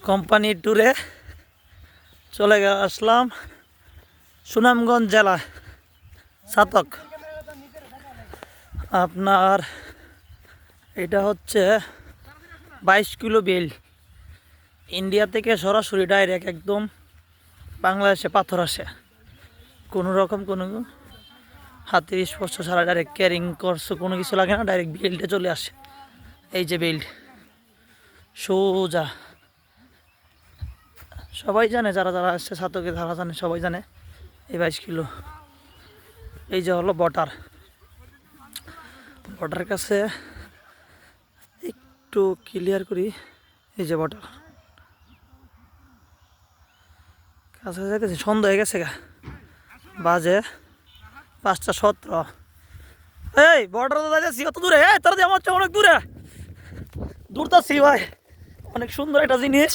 কোম্পানির ট্যুরে চলে আসলাম সুনামগঞ্জ জেলা ছাতক। আপনার এটা হচ্ছে 22 কিলো বেল, ইন্ডিয়া থেকে সরাসরি ডাইরেক্ট একদম বাংলাদেশে পাথর আসে, কোনো রকম কোনো হাতের স্পর্শ ছাড়া ডাইরেক্ট ক্যারিং করছে, কোনো কিছু লাগে না, ডাইরেক্ট বেল্টে চলে আসে। এই যে বেল্ট সোজা, সবাই জানে, যারা যারা আসছে ছাতকে তারা জানে, সবাই জানে এই 22 কিলো। এই যে হলো বর্ডার, বর্ডার কাছে একটু ক্লিয়ার করি। এই যে বর্ডার কাছে যাইতেছি, সন্ধ্যা হয়ে গেছে গা, বাজে 5:17। এই বর্ডার তো যাইতেছি অত দূরে, এই তোর দিয়ে আমার চেয়ে অনেক দূরে দূরতাছি ভাই। অনেক সুন্দর একটা জিনিস,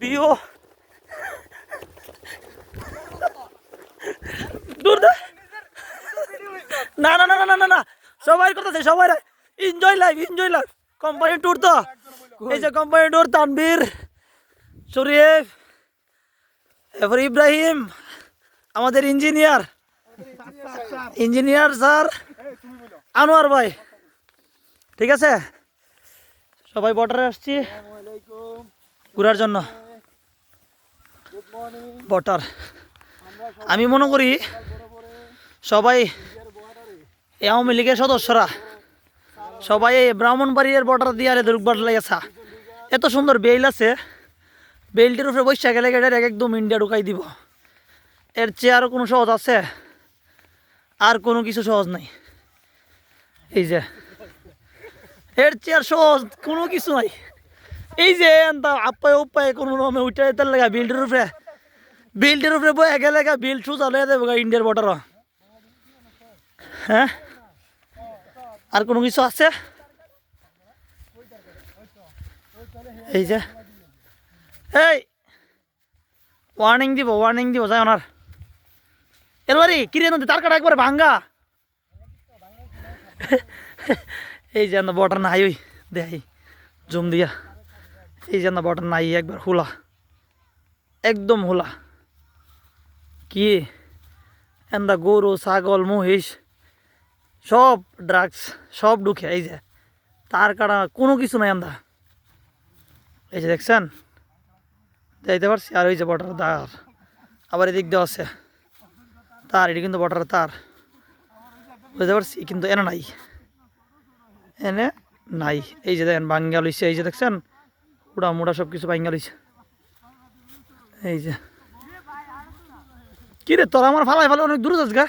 ভিউ দূর না না না না না না, সবাই করতেছে, সবাই enjoy life, enjoy life. Company tour তো, এই যে কোম্পানি ট্যুর, তানভীর, শরীফ, এরপর ইব্রাহিম, আমাদের ইঞ্জিনিয়ার, ইঞ্জিনিয়ার স্যার আনোয়ার ভাই, ঠিক আছে। সবাই বর্ডারে আসছি ঘুরার জন্য। বর্ডার আমি মনে করি সবাই আওয়ামী লীগের সদস্যরা সবাই এই ব্রাহ্মণবাড়িয়ার বর্ডার দিয়ে আরে দুর্গবার লাগেছা। এত সুন্দর বেল আছে, বেলটির উপরে বৈশা গেলে একদম ইন্ডিয়া ঢুকাই দিব। এর চেয়ে আরও কোনো সহজ আছে? আর কোনো কিছু সহজ নাই। এই যে এর চেয়ে আর সহজ কোনো কিছু নাই। এই যে আপ্পায় উপায় কোনো রকমে উঠে যেতে লাগা বিল্ডের উপরে, বিল্ডের উপরে বয়ে গেলে বিল সোজা লয়ে দেবো ইন্ডিয়ার বর্ডার। হ্যাঁ, আর কোনো কিছু আছে? এই যে এই ওয়ার্নিং দিব, ওয়ার্নিং দিব, যাই ওনার এরবারই কিরে নদী তার কাটা একবারে ভাঙ্গা। এই যে বর্ডার নাই, ওই দেখাই জুম দিয়া, এই যে বর্ডার নাই, একবার হুলা, একদম হুলা। কি এন্দা গরু ছাগল মহিষ সব ড্রাগস সব ঢুকে, এই যে তার কাটা কোনো কিছু নাই এন্দা। এই যে দেখছেন, যাইতে পারছি। আর ওই যে বর্ডার তার, আবার এদিক দিয়ে আছে তার, এটি কিন্তু বর্ডার তার, বুঝতে পারছি, কিন্তু এনে নাই, এনে নাই। এই যে দেখেন বাঙ্গা লইছে, এই যে দেখছেন উড়া মুড়া সব কিছু বাঙ্গা লইছে। এই যে কি রে তোরা আমার ফালাই ফালাই অনেক দূরে যাস গা।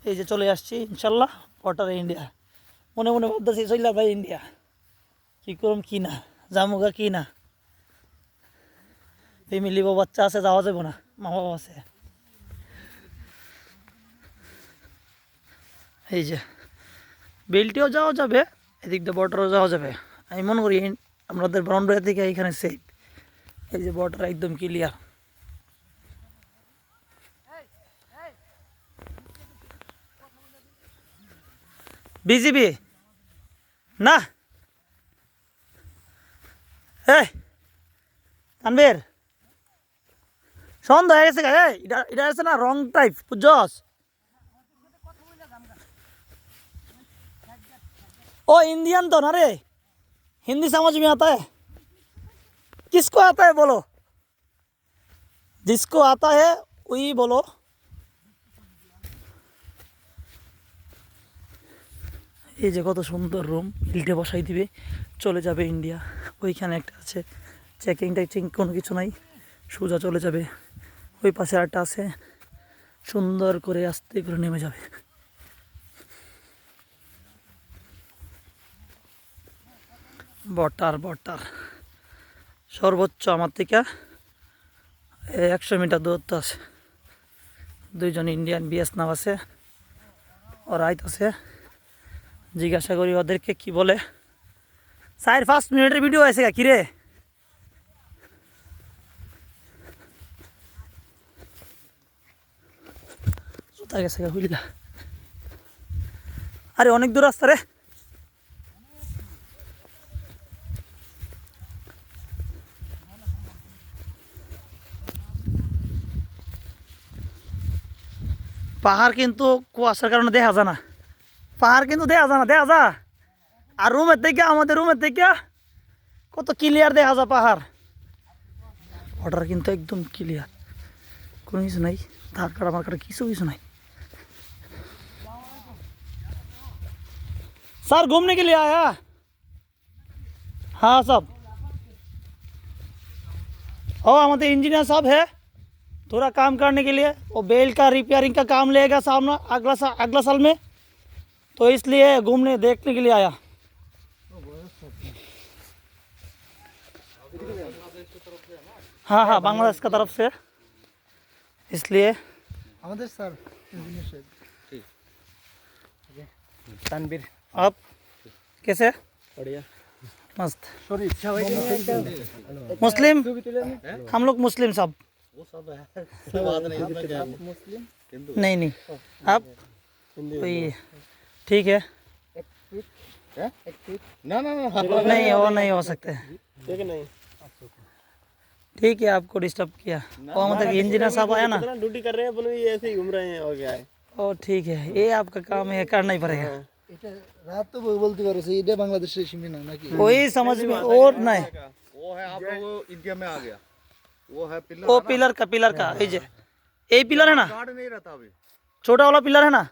এই যে চলে আসছি ইনশাল্লাহ বর্ডারে ইন্ডিয়া। মনে মনে ভাবতেছি চললা ভাই ইন্ডিয়া, কি করুম কি না, জামুগা কি না, ফ্যামিলি বাচ্চা আছে, যাওয়া যাবো না, মা বাবা আছে। এই যে বেলটিও যাওয়া যাবে, এদিক দিয়ে বর্ডারও যাওয়া যাবে। আমি মনে করি আমাদের ব্রাহ্মণবাড়িয়া থেকে এইখানে সেফ। এই যে বর্ডার একদম ক্লিয়ার। বিজিবি না, এই তানভীর সন্ধ্যা হয়ে গেছে, এটা আছে না রং টাইপ, বুঝছস? ओ इंडियन तो ना रे, हिंदी समझ में आता है? किसको आता है बोलो, जिसको आता है वही बोलो। এই যে কত সুন্দর রুম, বিল্টে বসাই দিবে, চলে যাবে ইন্ডিয়া। ওইখানে একটা আছে চেকিং টেকিং, কোনো কিছু নাই, সোজা চলে যাবে। ওই পাশে আরেকটা আছে, সুন্দর করে আস্তে করে নেমে যাবে। বর্ডার বর্ডার সর্বোচ্চ আমার থেকে 100 মিটার দূরত্ব আছে। দুইজন ইন্ডিয়ান বিএস নাম আছে, ওরা আইতাছে, জিজ্ঞাসা করি ওদেরকে কি বলে। 4-5 মিনিটের ভিডিও আছে কি রে? জুতা গেছে হইলা, আরে অনেক দূর রাস্তা রে। পাহাড় কিন্তু কুয়াশার কারণে দেখা যায় না, পাহাড় কিন্তু দেখা যায় না, দেখা যায়। আর রুমের থেকে আমাদের রুমের থেকে কত ক্লিয়ার দেখা যায় পাহাড়। বর্ডার কিন্তু একদম ক্লিয়ার, কোনো কিছু নাই, ধার কাটা মার কাটা কিছু কিছু নাই। सर घूमने के लिए आया। हाँ सब और हमारे इंजीनियर साहब है थोड़ा काम करने के लिए, वो बेल का रिपेयरिंग का काम लेगा सामने अगला साल में, तो इसलिए घूमने देखने के लिए आया। हाँ हाँ बांग्लादेश का तरफ से, इसलिए আমাদের স্যার ইঞ্জিনিয়ার সাহেব তানবীর आप कैसे? बढ़िया। मस्त। শরীফ मुस्लिम, हम लोग मुस्लिम सब। वो सब है, कोई बात नहीं, अपना क्या है? মুসলিম नहीं नहीं आप वही ठीक है। ना ना ना, नहीं वो नहीं हो सकते, ठीक है नहीं। ठीक है आपको डिस्टर्ब किया। वो मतलब इंजीनियर साहब आया ना, ड्यूटी कर रहे हैं अपन भी, ऐसे ही घूम रहे हैं और क्या है। ओ ठीक है, ये आपका काम है, करना ही पड़ेगा। এটা রাত তো বলতে পারো যে এটা বাংলাদেশের সীমানা নাকি वही समझ में और नहीं, वो है आप लोग इंडिया में आ गया, वो है पिलर, वो पिलर का ये पिलर है ना, कार्ड नहीं रहता अभी। छोटा वाला पिलर है ना,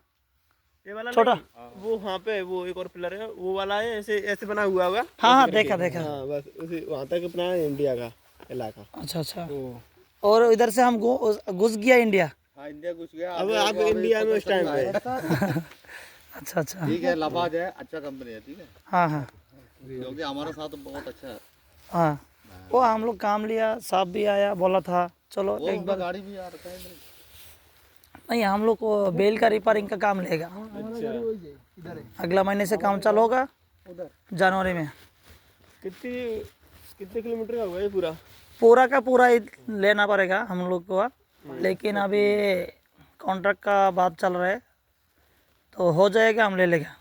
ये वाला छोटा। नहीं, वो वहाँ पे वो एक और पिलर है, वो वाला है ऐसे ऐसे बना हुआ होगा। हाँ हाँ देखा हाँ बस उसी वहाँ तक अपना इंडिया का इलाका। अच्छा अच्छा। और इधर से हम घुस गया इंडिया। हाँ इंडिया घुस गया, अब आप इंडिया में उस टाइम पे। अच्छा अच्छा ठीक है, लबाज है, अच्छा कंपनी है, ठीक है, हाँ हाँ क्योंकि हमारा साथ बहुत अच्छा है। हाँ। वो हम लोग काम लिया, साहब भी आया, बोला था चलो वो एक बार। गाड़ी भी आ रखा है इधर। नहीं हम लोग को बेल का रिपेयरिंग का काम लेगा, ওই যে ইধারে अगला महीने से काम चालू होगा, जनवरी में। कितनी कितने किलोमीटर का हुआ ये पूरा? पूरा का पूरा ही लेना पड़ेगा हम लोग को, लेकिन अभी कॉन्ट्रैक्ट का बात चल रहा है, तो हो जाएगा हम ले लेगा।